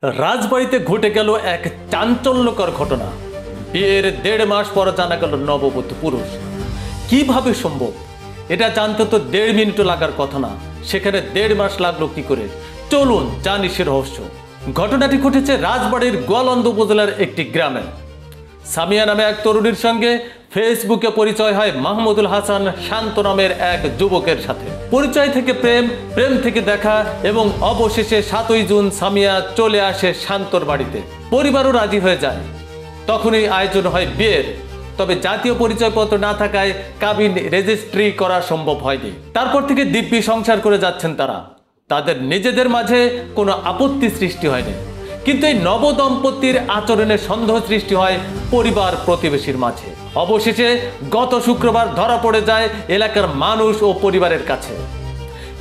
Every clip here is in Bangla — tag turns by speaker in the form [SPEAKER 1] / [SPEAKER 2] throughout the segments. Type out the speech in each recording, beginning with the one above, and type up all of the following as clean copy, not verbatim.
[SPEAKER 1] রাজবাড়িতে ঘটে গেল এক চাঞ্চল্যকর ঘটনা। বিয়ের 1.5 মাস পর জানা গেল নববধূ পুরুষ। কিভাবে সম্ভব? এটা জানতে তো 1.5 মিনিটও লাগার কথা না, সেখানে 1.5 মাস লাগলো কি করে? চলুন জানি সে রহস্য। ঘটনাটি ঘটেছে রাজবাড়ির গোয়ালন্দ উপজেলার একটি গ্রামে। সামিয়া নামে এক তরুণীর সঙ্গে ফেসবুকে পরিচয় হয় মাহমুদুল হাসান শান্ত নামের এক যুবকের সাথে। পরিচয় থেকে প্রেম, প্রেম থেকে দেখা এবং অবশেষে 7ই জুন সামিয়া চলে আসে শান্তর বাড়িতে। পরিবারও রাজি হয়ে যায়। তখনই আয়োজন হয় বিয়ের। তবে জাতীয় পরিচয়পত্র না থাকায় কাবিন রেজিস্ট্রি করা সম্ভব হয়নি। তারপর থেকে দিব্যি সংসার করে যাচ্ছেন তারা। তাদের নিজেদের মাঝে কোনো আপত্তি সৃষ্টি হয়নি, কিন্তু এই নবদম্পতির আচরণে সন্দেহ সৃষ্টি হয় পরিবার প্রতিবেশীর মাঝে। অবশেষে গত শুক্রবার ধরা পড়ে যায় এলাকার মানুষ ও পরিবারের কাছে।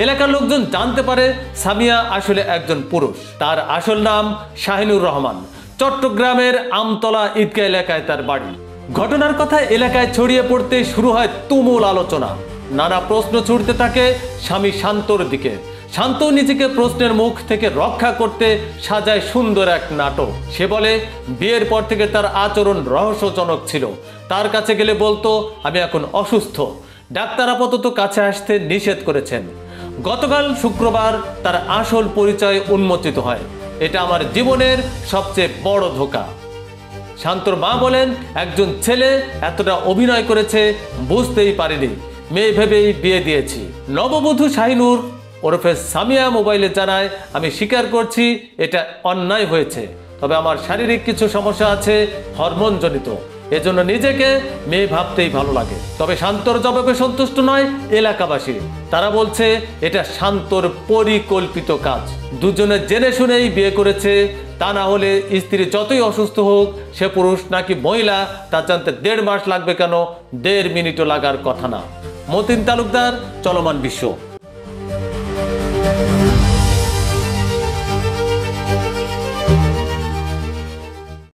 [SPEAKER 1] এলাকার লোকজন জানতে পারে সামিয়া আসলে একজন পুরুষ। তার আসল নাম শাহিনুর রহমান। চট্টগ্রামের আমতলা ঈদগাহ এলাকায় তার বাড়ি। ঘটনার কথা এলাকায় ছড়িয়ে পড়তে শুরু হয় তুমুল আলোচনা। নানা প্রশ্ন ছুড়তে থাকে স্বামী শান্তর দিকে। শান্ত নিজেকে প্রশ্নের মুখ থেকে রক্ষা করতে সাজায় সুন্দর এক নাটক। সে বলে বিয়ের পর থেকে তার আচরণ রহস্যজনক ছিল। তার কাছে গেলে বলতো আমি এখন অসুস্থ, ডাক্তার আপাতত কাছে আসতে নিষেধ করেছেন। গতকাল শুক্রবার তার আসল পরিচয় উন্মোচিত হয়। এটা আমার জীবনের সবচেয়ে বড় ধোঁকা। শান্তর মা বলেন একজন ছেলে এতটা অভিনয় করেছে বুঝতেই পারিনি, মেয়ে ভেবেই বিয়ে দিয়েছি। নববধূ শাহিনুর ওরফে সামিয়া মোবাইলে জানায় আমি স্বীকার করছি এটা অন্যায় হয়েছে, তবে আমার শারীরিক কিছু সমস্যা আছে, হরমোনজনিত, এজন্য নিজেকে মেয়ে ভাবতেই ভালো লাগে। তবে শান্তর জবাবে সন্তুষ্ট নয় এলাকাবাসী। তারা বলছে এটা শান্তর পরিকল্পিত কাজ। দুজনে জেনে শুনেই বিয়ে করেছে। তা না হলে স্ত্রী যতই অসুস্থ হোক, সে পুরুষ নাকি মহিলা তা জানতে 1.5 মাস লাগবে কেন? 1.5 মিনিটও লাগার কথা না। মতিন তালুকদার, চলমান বিশ্ব।